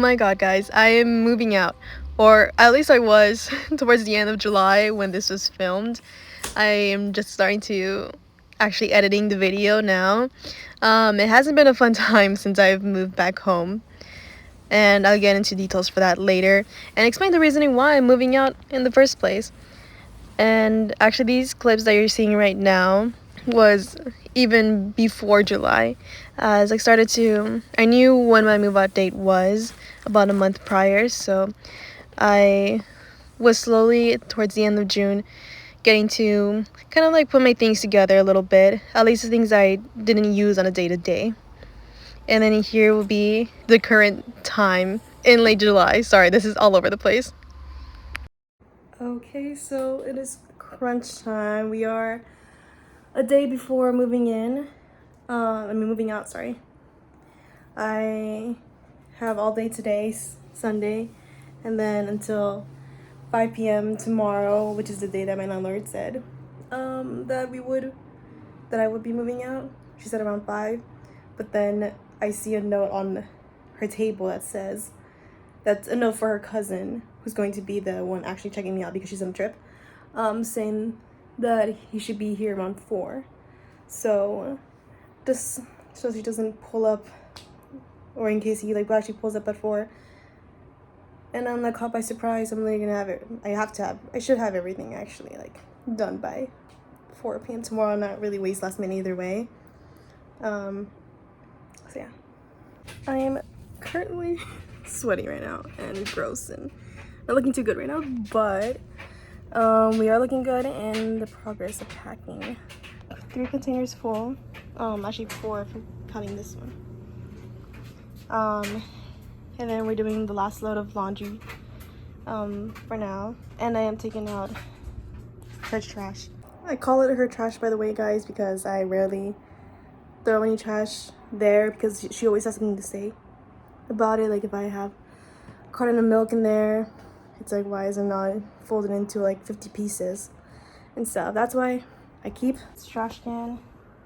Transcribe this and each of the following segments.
my god, guys, I am moving out. Or at least I was towards the end of July when this was filmed. I am just starting to actually editing the video now. It hasn't been a fun time since I've moved back home. And I'll get into details for that later and explain the reasoning why I'm moving out in the first place. And actually these clips that you're seeing right now was even before July, as I knew when my move out date was about a month prior, so I was slowly towards the end of June getting to kind of like put my things together a little bit, at least the things I didn't use on a day-to-day. And then here will be the current time in late July. Sorry, this is all over the place. Okay, so it is crunch time. We are a day before moving in. Moving out, sorry. I have all day today, Sunday, and then until 5 p.m. tomorrow, which is the day that my landlord said that I would be moving out. She said around 5, but then I see a note on her table that says that's a note for her cousin, who's going to be the one actually checking me out because she's on a trip, saying that he should be here around 4. So just so she doesn't pull up, or in case he actually pulls up at 4 and I'm like caught by surprise. I'm like gonna have it. I should have everything actually done by 4 p.m. tomorrow, not really waste last minute either way. So yeah, I am currently sweaty right now and gross and not looking too good right now, but we are looking good in the progress of packing. 3 containers full, actually 4 if I'm counting this one. And then we're doing the last load of laundry for now, and I am taking out her trash. I call it her trash, by the way, guys, because I rarely throw any trash there because she always has something to say about it. Like if I have a carton of milk in there, it's like, why is it not folded into like 50 pieces and stuff. That's why I keep this trash can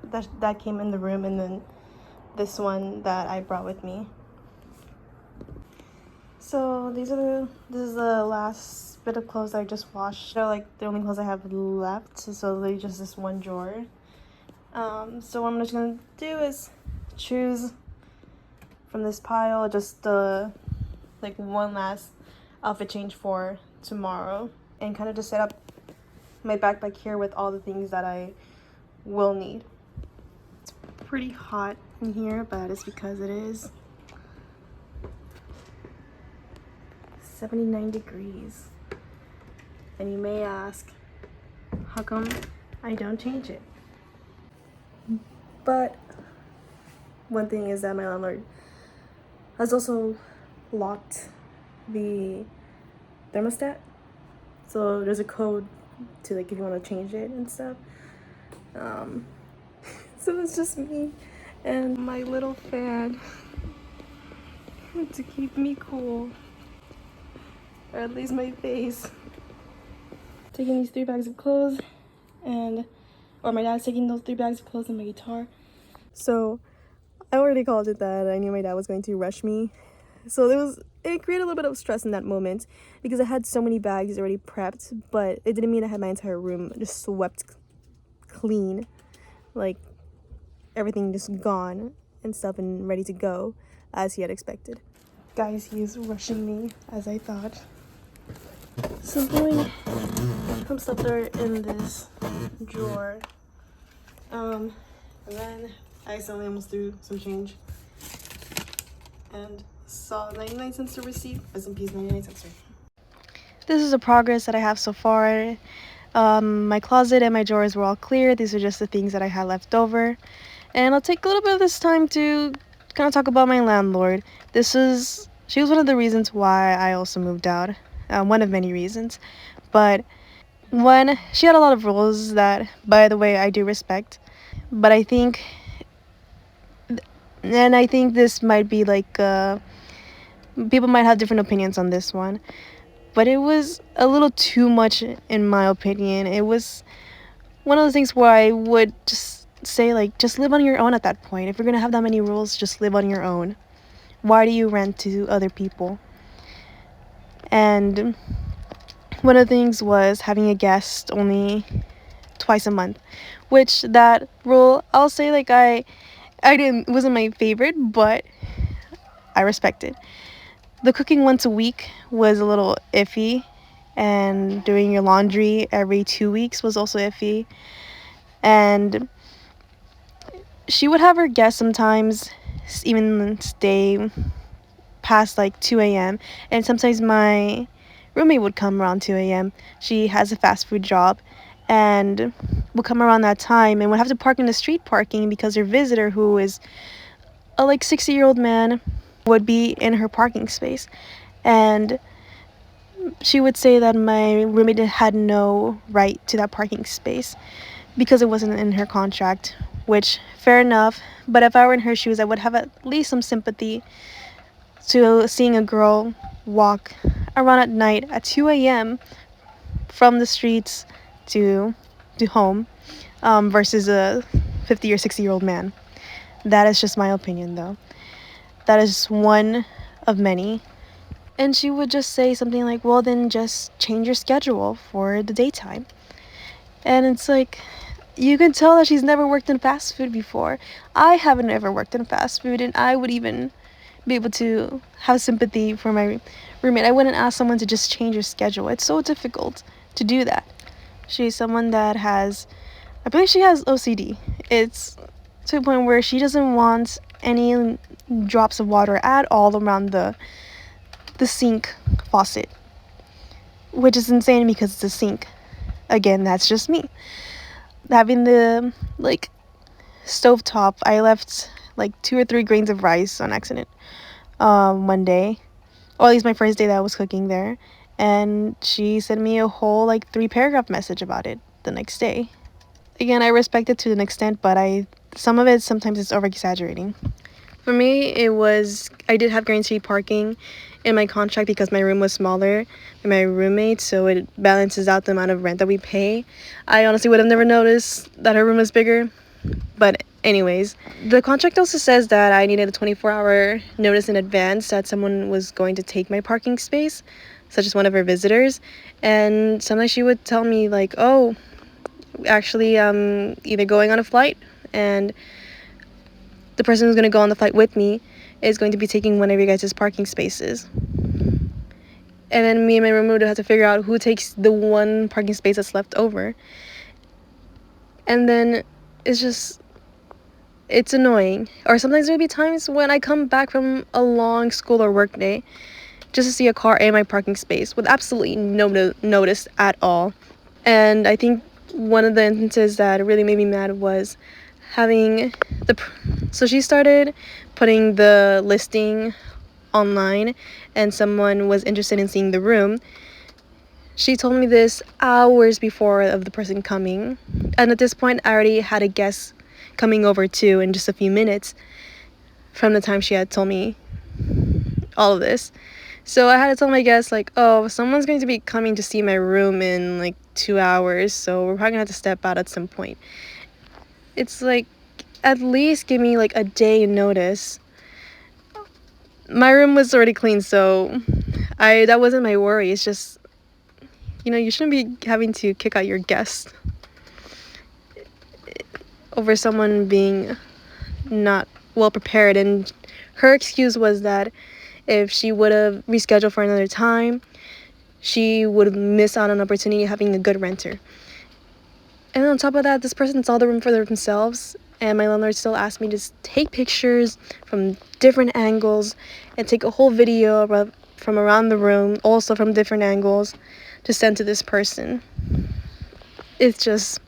that came in the room, and then this one that I brought with me. So this is the last bit of clothes I just washed. They're like the only clothes I have left, so they just this one drawer. So what I'm just gonna do is choose from this pile just one last outfit change for tomorrow, and kind of just set up my backpack here with all the things that I will need. It's pretty hot in here, but it's because it is 79 degrees. And you may ask, how come I don't change it? But one thing is that my landlord has also locked the thermostat. So there's a code to if you want to change it and stuff. So it's just me and my little fan to keep me cool. Or at least my face. Taking these 3 bags of clothes, or my dad's taking those 3 bags of clothes and my guitar. So I already called it that. I knew my dad was going to rush me. So it created a little bit of stress in that moment because I had so many bags already prepped, but it didn't mean I had my entire room just swept clean, like everything just gone and stuff and ready to go as he had expected. Guys, he is rushing me as I thought. So going some stuff that are in this drawer, and then I accidentally almost threw some change and saw 99 cents to receipt. Rest in peace, 99 cents. This is the progress that I have so far. My closet and my drawers were all clear. These are just the things that I had left over, and I'll take a little bit of this time to kind of talk about my landlord. She was one of the reasons why I also moved out. One of many reasons, but she had a lot of rules that, by the way, I do respect, but I think this might be people might have different opinions on this one, but it was a little too much in my opinion. It was one of those things where I would just say just live on your own at that point. If you're gonna have that many rules, just live on your own. Why do you rent to other people? And one of the things was having a guest only twice a month, which that rule, I'll say, like, I didn't, it wasn't my favorite, but I respect it. The cooking once a week was a little iffy, and doing your laundry every 2 weeks was also iffy. And she would have her guests sometimes even stay past like 2 a.m. And sometimes my roommate would come around 2 a.m. She has a fast food job and would come around that time and would have to park in the street parking because her visitor, who is a like 60-year-old man, would be in her parking space. And she would say that my roommate had no right to that parking space because it wasn't in her contract, which, fair enough. But if I were in her shoes, I would have at least some sympathy to seeing a girl walk around at night at 2 a.m. from the streets to home, versus a 50 or 60-year-old man. That is just my opinion, though. That is one of many. And she would just say something like, well, then just change your schedule for the daytime. And it's like, you can tell that she's never worked in fast food before. I haven't ever worked in fast food, and I would even be able to have sympathy for my roommate. I wouldn't ask someone to just change your schedule. It's so difficult to do that. She's someone that has, I believe she has OCD. It's to a point where she doesn't want any drops of water at all around the sink faucet, which is insane because it's a sink. Again, that's just me. Having the like stovetop, I left like 2 or 3 grains of rice on accident one day, or at least my first day that I was cooking there, and she sent me a whole like 3-paragraph message about it the next day. Again, I respect it to an extent, but some of it sometimes it's over exaggerating. For me, I did have guaranteed parking in my contract because my room was smaller than my roommate, so it balances out the amount of rent that we pay. I honestly would have never noticed that her room was bigger, but anyways, the contract also says that I needed a 24-hour notice in advance that someone was going to take my parking space, such as one of her visitors. And sometimes she would tell me like, oh, actually I'm either going on a flight, and the person who's going to go on the flight with me is going to be taking one of your guys' parking spaces. And then me and my roommate would have to figure out who takes the one parking space that's left over. And then it's annoying. Or sometimes there'll be times when I come back from a long school or work day just to see a car in my parking space with absolutely no notice at all. And I think one of the instances that really made me mad was so she started putting the listing online, and someone was interested in seeing the room. She told me this hours before of the person coming, and at this point I already had a guest coming over too in just a few minutes from the time she had told me all of this. So I had to tell my guests like, oh, someone's going to be coming to see my room in like 2 hours, so we're probably gonna have to step out at some point. It's like, at least give me like a day notice. My room was already clean, so that wasn't my worry. It's just, you shouldn't be having to kick out your guest over someone being not well prepared. And her excuse was that if she would have rescheduled for another time, she would miss out on an opportunity of having a good renter. And on top of that, this person saw the room for themselves, and my landlord still asked me to take pictures from different angles and take a whole video from around the room, also from different angles, to send to this person. It's just,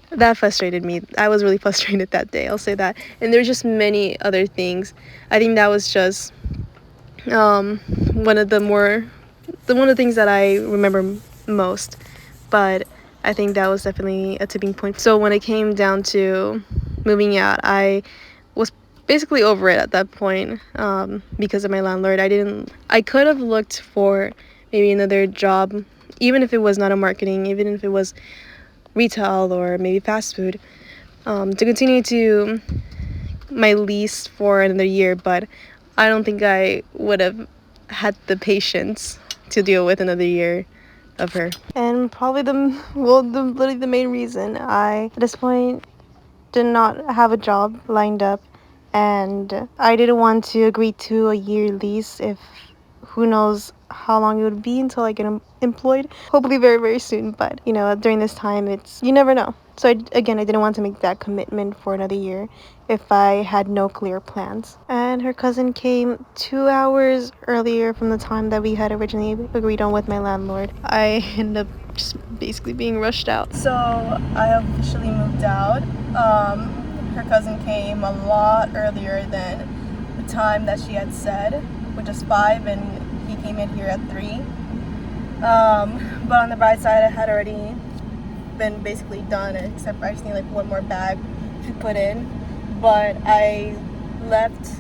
that frustrated me. I was really frustrated that day, I'll say that. And there's just many other things. I think that was just one of the things that I remember most. But I think that was definitely a tipping point. So when it came down to moving out, I was basically over it at that point, because of my landlord. I could have looked for maybe another job, even if it was not a marketing, even if it was retail or maybe fast food, to continue to my lease for another year. But I don't think I would have had the patience to deal with another year of her. And probably literally the main reason I, at this point, did not have a job lined up, and I didn't want to agree to a year lease if who knows how long it would be until I get employed. Hopefully very, very soon, but you know, during this time, you never know. So again, I didn't want to make that commitment for another year if I had no clear plans. And her cousin came 2 hours earlier from the time that we had originally agreed on with my landlord. I ended up just basically being rushed out. So I officially moved out. Her cousin came a lot earlier than the time that she had said, which is 5, and he came in here at 3. But on the bright side, I had already been basically done, except I just need like one more bag to put in. But I left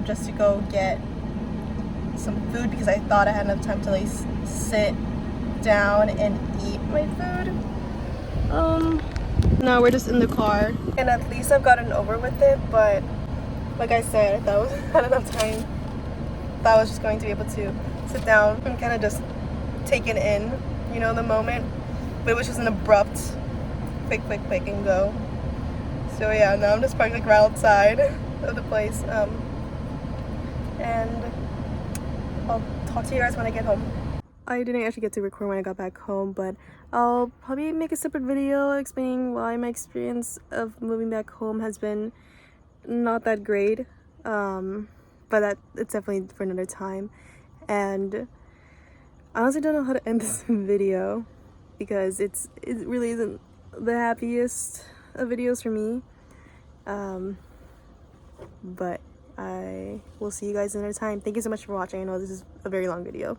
just to go get some food because I thought I had enough time to like sit down and eat my food. Now we're just in the car, and at least I've gotten over with it. But like I said, I thought I had enough time. Thought I was just going to be able to sit down and kind of just take it in, you know, the moment. But it was just an abrupt quick and go. So yeah, now I'm just parked like right outside of the place. And I'll talk to you guys when I get home. I didn't actually get to record when I got back home, but I'll probably make a separate video explaining why my experience of moving back home has been not that great. But that it's definitely for another time. And I honestly don't know how to end this video because it really isn't the happiest of videos for me. But I will see you guys another time. Thank you so much for watching. I know this is a very long video.